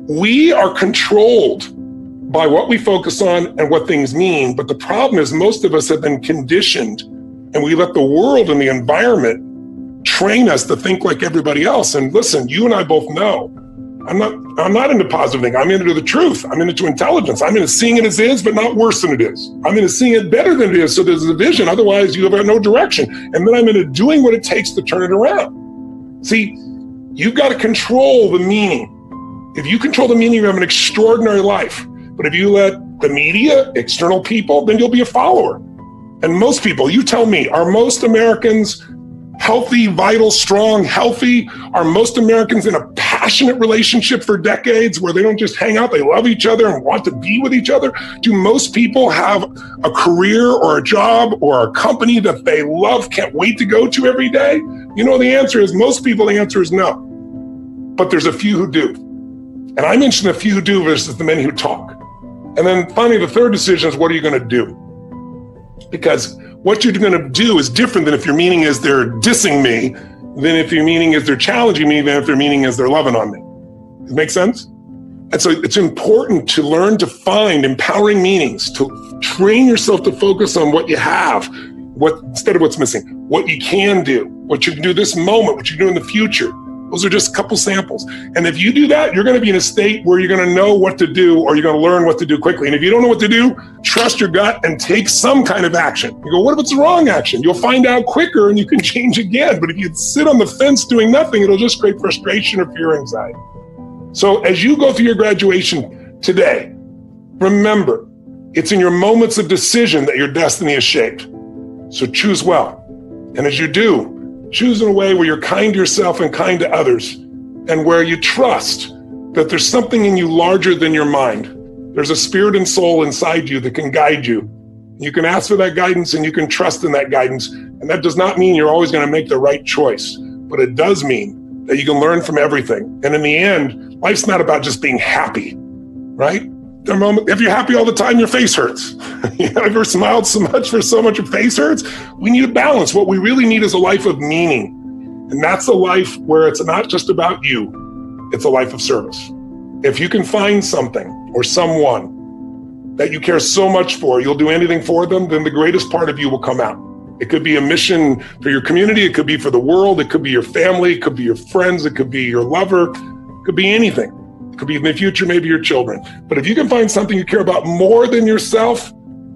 we are controlled by what we focus on and what things mean. But the problem is most of us have been conditioned, and we let the world and the environment train us to think like everybody else. And listen, you and I both know, I'm not into positive thinking. I'm into the truth. I'm into intelligence. I'm into seeing it as is, but not worse than it is. I'm into seeing it better than it is. So there's a vision. Otherwise you have no direction. And then I'm into doing what it takes to turn it around. See, you've got to control the meaning. If you control the meaning, you have an extraordinary life. But if you let the media, external people, then you'll be a follower. And most people, you tell me, are most Americans healthy, vital, strong, healthy? Are most Americans in a passionate relationship for decades where they don't just hang out, they love each other and want to be with each other? Do most people have a career or a job or a company that they love, can't wait to go to every day? You know, the answer is, most people, the answer is no. But there's a few who do. And I mentioned a few who do versus the many who talk. And then finally, the third decision is, what are you going to do? Because what you're going to do is different than if your meaning is they're dissing me, than if your meaning is they're challenging me, than if their meaning is they're loving on me. Does it make sense? And so it's important to learn to find empowering meanings, to train yourself to focus on what you have, instead of what's missing, what you can do, what you can do this moment, what you can do in the future. Those are just a couple samples. And if you do that, you're going to be in a state where you're going to know what to do, or you're going to learn what to do quickly. And if you don't know what to do, trust your gut and take some kind of action. You go, what if it's the wrong action? You'll find out quicker and you can change again. But if you sit on the fence doing nothing, it'll just create frustration or fear, anxiety. So as you go through your graduation today, remember, it's in your moments of decision that your destiny is shaped. So choose well. And as you do, choose in a way where you're kind to yourself and kind to others, and where you trust that there's something in you larger than your mind. There's a spirit and soul inside you that can guide you. You can ask for that guidance and you can trust in that guidance. And that does not mean you're always going to make the right choice, but it does mean that you can learn from everything. And in the end, life's not about just being happy, right? If you're happy all the time, your face hurts. You ever smiled so much for so much your face hurts? We need a balance. What we really need is a life of meaning. And that's a life where it's not just about you. It's a life of service. If you can find something or someone that you care so much for, you'll do anything for them, then the greatest part of you will come out. It could be a mission for your community. It could be for the world. It could be your family. It could be your friends. It could be your lover. It could be anything. Could be in the future, maybe your children. But if you can find something you care about more than yourself,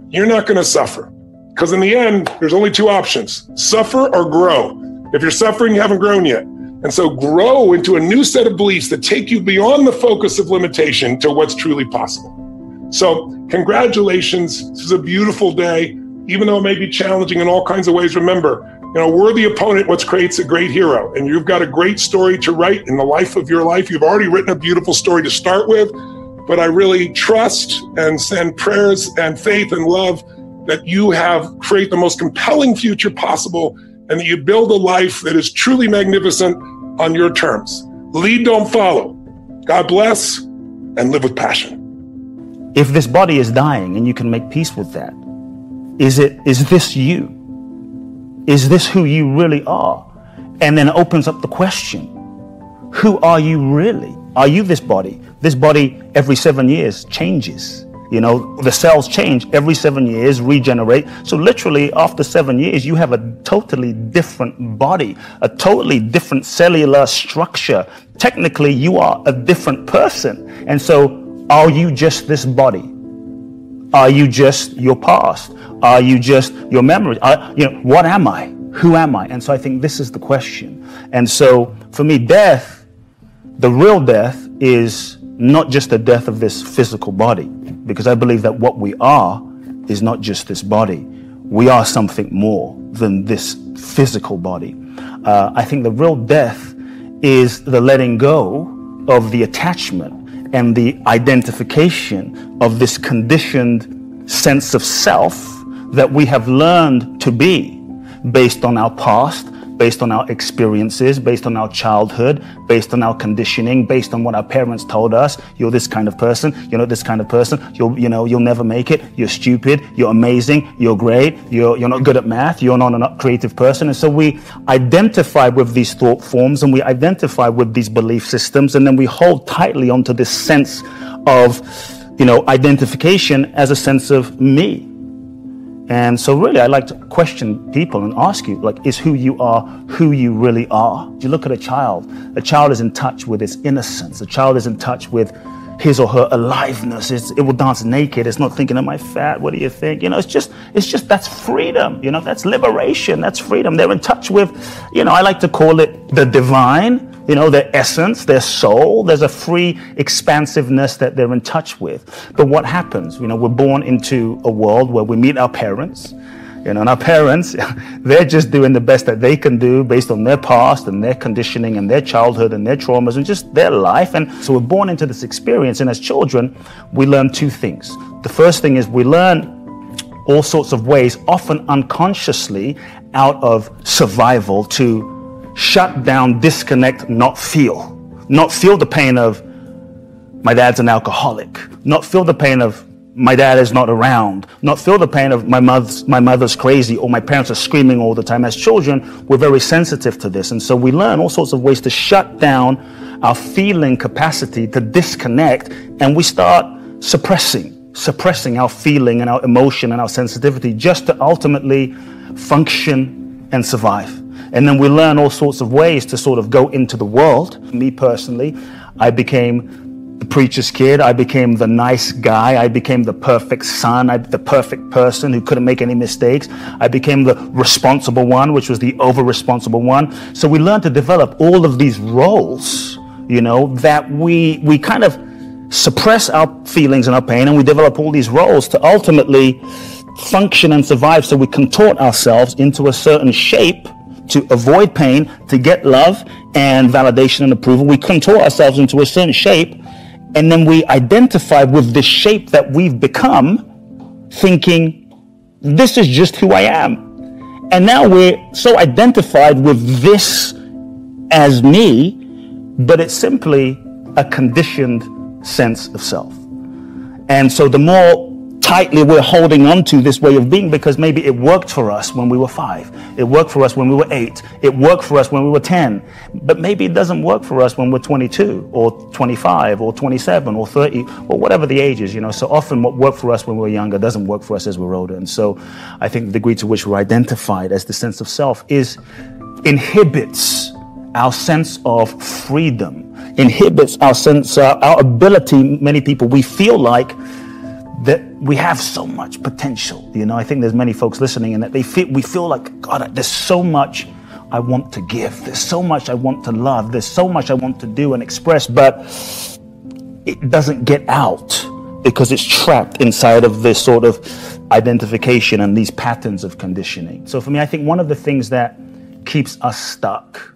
you're not going to suffer. Because in the end, there's only two options: suffer or grow. If you're suffering, you haven't grown yet. And so grow into a new set of beliefs that take you beyond the focus of limitation to what's truly possible. So congratulations. This is a beautiful day. Even though it may be challenging in all kinds of ways, remember, a worthy opponent what creates a great hero. And you've got a great story to write in the life of your life. You've already written a beautiful story to start with, but I really trust and send prayers and faith and love that you create the most compelling future possible, and that you build a life that is truly magnificent on your terms. Lead, don't follow. God bless, and live with passion. If this body is dying and you can make peace with that, is this you? Is this who you really are? And then it opens up the question, who are you really? Are you this body? This body every 7 years changes. The cells change every 7 years, regenerate. So literally after 7 years, you have a totally different body, a totally different cellular structure. Technically, you are a different person. And so are you just this body? Are you just your past? Are you just your memories? What am I? Who am I? And so I think this is the question. And so for me, death, the real death, is not just the death of this physical body, because I believe that what we are is not just this body. We are something more than this physical body. I think the real death is the letting go of the attachment and the identification of this conditioned sense of self that we have learned to be based on our past, based on our experiences, based on our childhood, based on our conditioning, based on what our parents told us. You're this kind of person. You're not this kind of person. You'll never make it. You're stupid. You're amazing. You're great. You're not good at math. You're not a creative person. And so we identify with these thought forms, and we identify with these belief systems, and then we hold tightly onto this sense of, identification as a sense of me. And so really, I like to question people and ask you, is who you are who you really are? You look at a child is in touch with its innocence. A child is in touch with his or her aliveness. It will dance naked. It's not thinking, am I fat? What do you think? It's just that's freedom. That's liberation. That's freedom. They're in touch with, I like to call it the divine. Their essence, their soul. There's a free expansiveness that they're in touch with. But what happens? We're born into a world where we meet our parents. And our parents, they're just doing the best that they can do based on their past and their conditioning and their childhood and their traumas and just their life. And so we're born into this experience. And as children, we learn two things. The first thing is we learn all sorts of ways, often unconsciously, out of survival to shut down, disconnect, not feel the pain of my dad's an alcoholic, not feel the pain of my dad is not around, not feel the pain of my mother's crazy or my parents are screaming all the time. As children, we're very sensitive to this. And so we learn all sorts of ways to shut down our feeling capacity, to disconnect, and we start suppressing our feeling and our emotion and our sensitivity just to ultimately function and survive. And then we learn all sorts of ways to sort of go into the world. Me personally, I became the preacher's kid. I became the nice guy. I became the perfect son. The perfect person who couldn't make any mistakes. I became the responsible one, which was the over-responsible one. So we learn to develop all of these roles, that we kind of suppress our feelings and our pain, and we develop all these roles to ultimately function and survive. So we contort ourselves into a certain shape to avoid pain, to get love and validation and approval. We contort ourselves into a certain shape, and then we identify with the shape that we've become, thinking, this is just who I am. And now we're so identified with this as me, but it's simply a conditioned sense of self. And so the more tightly we're holding on to this way of being, because maybe it worked for us when we were 5. It worked for us when we were 8. It worked for us when we were 10. But maybe it doesn't work for us when we're 22 or 25 or 27 or 30 or whatever the age is, So often what worked for us when we were younger doesn't work for us as we're older. And so I think the degree to which we're identified as the sense of self inhibits our sense of freedom, inhibits our sense, our ability. Many people, we feel like that we have so much potential. I think there's many folks listening, and that we feel like, God, there's so much I want to give. There's so much I want to love. There's so much I want to do and express, but it doesn't get out because it's trapped inside of this sort of identification and these patterns of conditioning. So for me, I think one of the things that keeps us stuck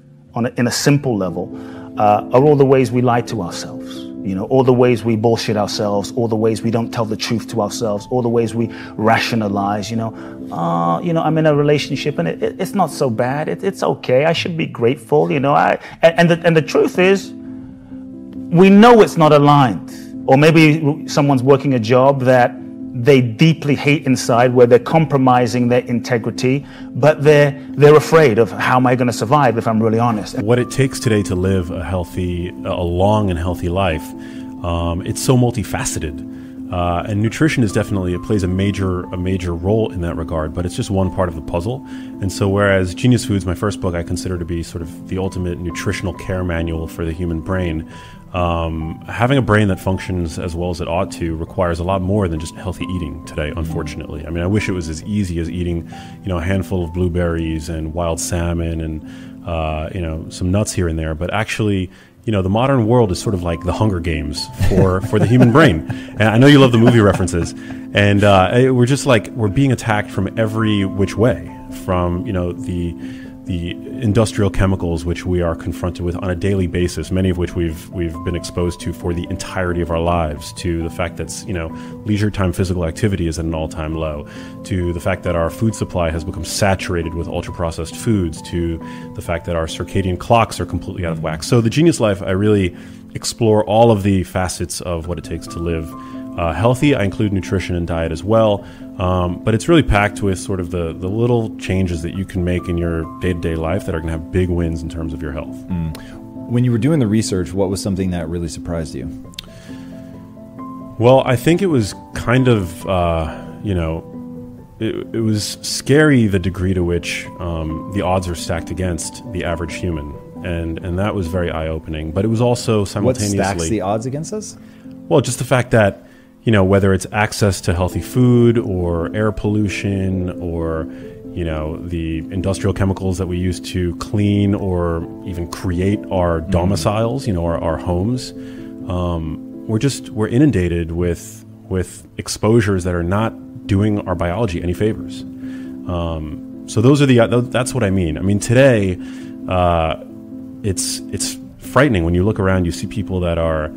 in a simple level are all the ways we lie to ourselves. All the ways we bullshit ourselves, all the ways we don't tell the truth to ourselves, all the ways we rationalize, I'm in a relationship and it's not so bad. It's okay. I should be grateful, and the truth is, we know it's not aligned. Or maybe someone's working a job that they deeply hate inside, where they're compromising their integrity, but they're afraid of, how am I going to survive if I'm really honest? What it takes today to live a long and healthy life, it's so multifaceted. And nutrition is definitely, it plays a major role in that regard, but it's just one part of the puzzle. And so whereas Genius Foods, my first book, I consider to be sort of the ultimate nutritional care manual for the human brain, having a brain that functions as well as it ought to requires a lot more than just healthy eating today, unfortunately. I mean, I wish it was as easy as eating, a handful of blueberries and wild salmon and, some nuts here and there, but actually, the modern world is sort of like the Hunger Games for the human brain. And I know you love the movie references. And we're just like, we're being attacked from every which way, from, industrial chemicals which we are confronted with on a daily basis, many of which we've been exposed to for the entirety of our lives, to the fact that leisure time physical activity is at an all-time low, to the fact that our food supply has become saturated with ultra-processed foods, to the fact that our circadian clocks are completely out of whack. So the Genius Life, I really explore all of the facets of what it takes to live healthy. I include nutrition and diet as well, but it's really packed with sort of the little changes that you can make in your day-to-day life that are going to have big wins in terms of your health. When you were doing the research, what was something that really surprised you? Well, I think it was kind of, it was scary the degree to which the odds are stacked against the average human. And that was very eye-opening. But it was also simultaneously... What stacks the odds against us? Well, just the fact that, whether it's access to healthy food or air pollution or, the industrial chemicals that we use to clean or even create our domiciles, our homes, we're inundated with exposures that are not doing our biology any favors. So that's what I mean. I mean, today, it's frightening when you look around. You see people that are,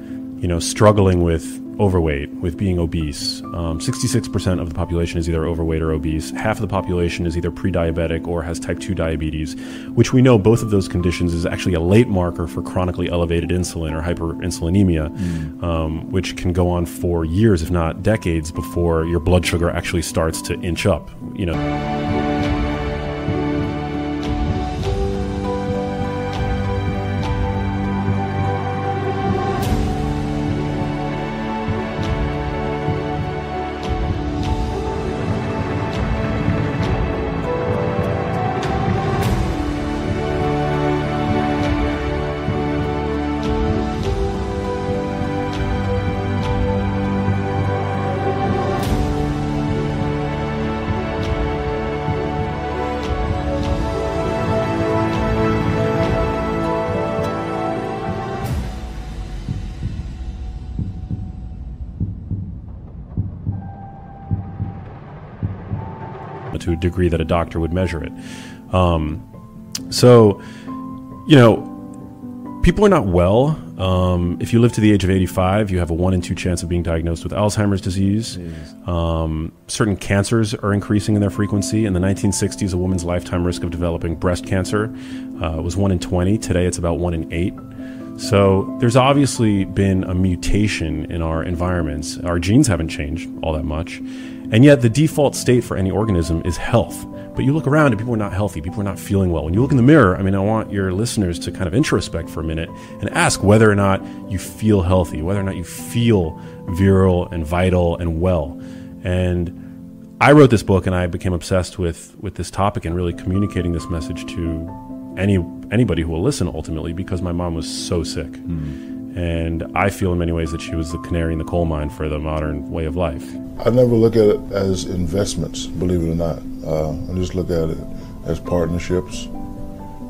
struggling with overweight, with being obese. 66% of the population is either overweight or obese. Half of the population is either pre-diabetic or has type 2 diabetes, which we know both of those conditions is actually a late marker for chronically elevated insulin or hyperinsulinemia, which can go on for years, if not decades, before your blood sugar actually starts to inch up. To a degree that a doctor would measure it. People are not well. If you live to the age of 85, you have a 1 in 2 chance of being diagnosed with Alzheimer's disease. Certain cancers are increasing in their frequency. In the 1960s, a woman's lifetime risk of developing breast cancer was 1 in 20. Today, it's about 1 in 8. So there's obviously been a mutation in our environments. Our genes haven't changed all that much. And yet the default state for any organism is health. But you look around and people are not healthy. People are not feeling well. When you look in the mirror, I want your listeners to kind of introspect for a minute and ask whether or not you feel healthy, whether or not you feel virile and vital and well. And I wrote this book and I became obsessed with this topic and really communicating this message to anybody who will listen ultimately, because my mom was so sick. And I feel in many ways that she was the canary in the coal mine for the modern way of life. I never look at it as investments, believe it or not. I just look at it as partnerships,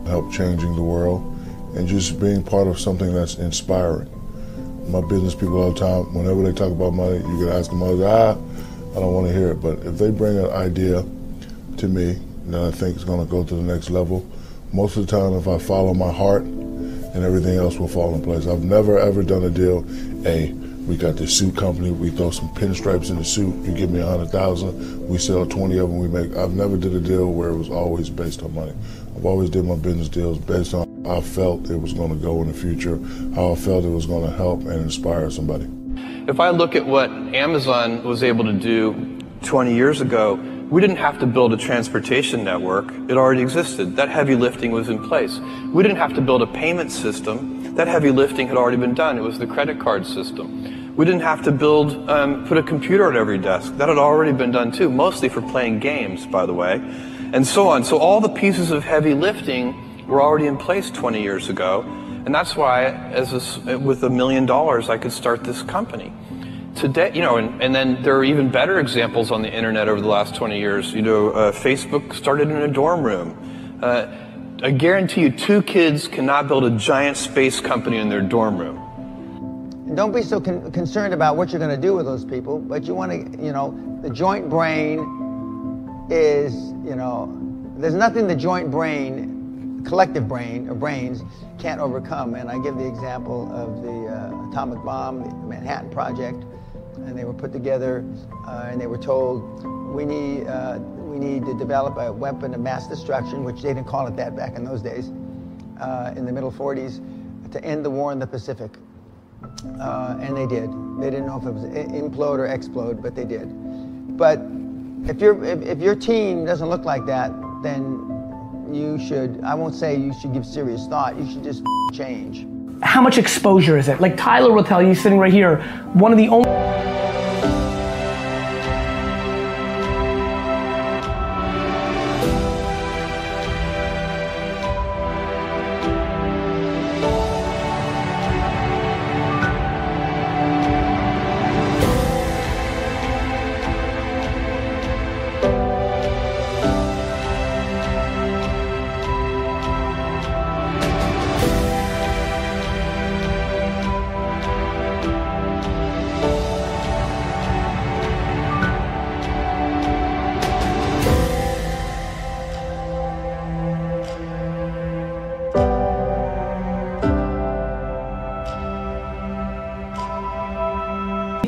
help changing the world, and just being part of something that's inspiring. My business people all the time, whenever they talk about money, you can ask them, I don't want to hear it. But if they bring an idea to me that I think is going to go to the next level, most of the time if I follow my heart, and everything else will fall in place. I've never ever done a deal, we got this suit company, we throw some pinstripes in the suit, you give me 100,000, we sell 20 of them, I've never did a deal where it was always based on money. I've always did my business deals based on how I felt it was going to go in the future, how I felt it was going to help and inspire somebody. If I look at what Amazon was able to do 20 years ago, we didn't have to build a transportation network. It already existed. That heavy lifting was in place. We didn't have to build a payment system. That heavy lifting had already been done. It was the credit card system. We didn't have to put a computer at every desk. That had already been done too, mostly for playing games, by the way, and so on. So all the pieces of heavy lifting were already in place 20 years ago. And that's why, with $1 million, I could start this company. Today, and then there are even better examples on the internet over the last 20 years. Facebook started in a dorm room. I guarantee you 2 kids cannot build a giant space company in their dorm room. And don't be so concerned about what you're going to do with those people, but you want to, the joint brain is, there's nothing the joint brain collective brain or brains can't overcome. And I give the example of the atomic bomb, the Manhattan Project, and they were put together and they were told, we need to develop a weapon of mass destruction, which they didn't call it that back in those days, in the middle 40s, to end the war in the Pacific. And they did. They didn't know if it was implode or explode, but they did. But if your team doesn't look like that, then you should, I won't say you should give serious thought, you should just change. How much exposure is it? Like Tyler will tell you, sitting right here, one of the only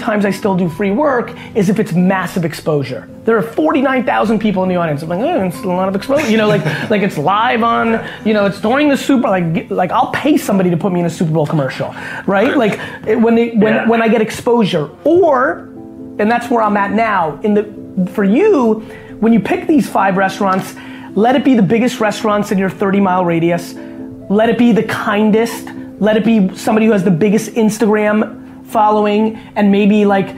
times I still do free work is if it's massive exposure. There are 49,000 people in the audience. I'm like, it's a lot of exposure. You know, like it's live on, you know, it's during the Super, like I'll pay somebody to put me in a Super Bowl commercial, right? Like when I get exposure, and that's where I'm at now. For you, when you pick these 5 restaurants, let it be the biggest restaurants in your 30-mile radius. Let it be the kindest. Let it be somebody who has the biggest Instagram following, and maybe like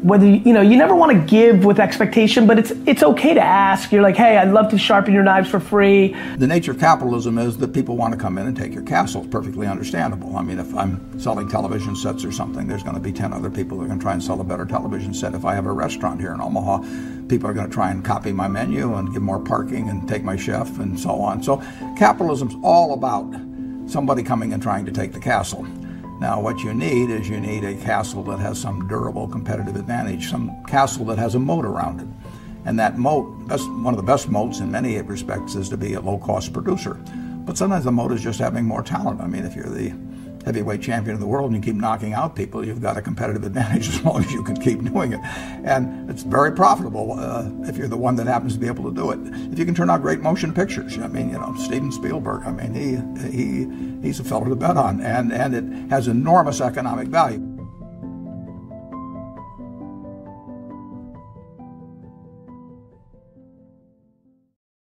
whether you never want to give with expectation, but it's okay to ask. You're like, hey, I'd love to sharpen your knives for free. The nature of capitalism is that people want to come in and take your castle. It's perfectly understandable. I mean, if I'm selling television sets or something, there's going to be 10 other people that are going to try and sell a better television set. If I have a restaurant here in Omaha, people are going to try and copy my menu and give more parking and take my chef and so on. So capitalism's all about somebody coming and trying to take the castle. Now, what you need is a castle that has some durable competitive advantage, some castle that has a moat around it. And that moat, one of the best moats in many respects, is to be a low-cost producer. But sometimes the moat is just having more talent. I mean, if you're the heavyweight champion of the world and you keep knocking out people, you've got a competitive advantage as long as you can keep doing it. And it's very profitable if you're the one that happens to be able to do it. If you can turn out great motion pictures, I mean, Steven Spielberg, I mean, he's a fellow to bet on, and it has enormous economic value.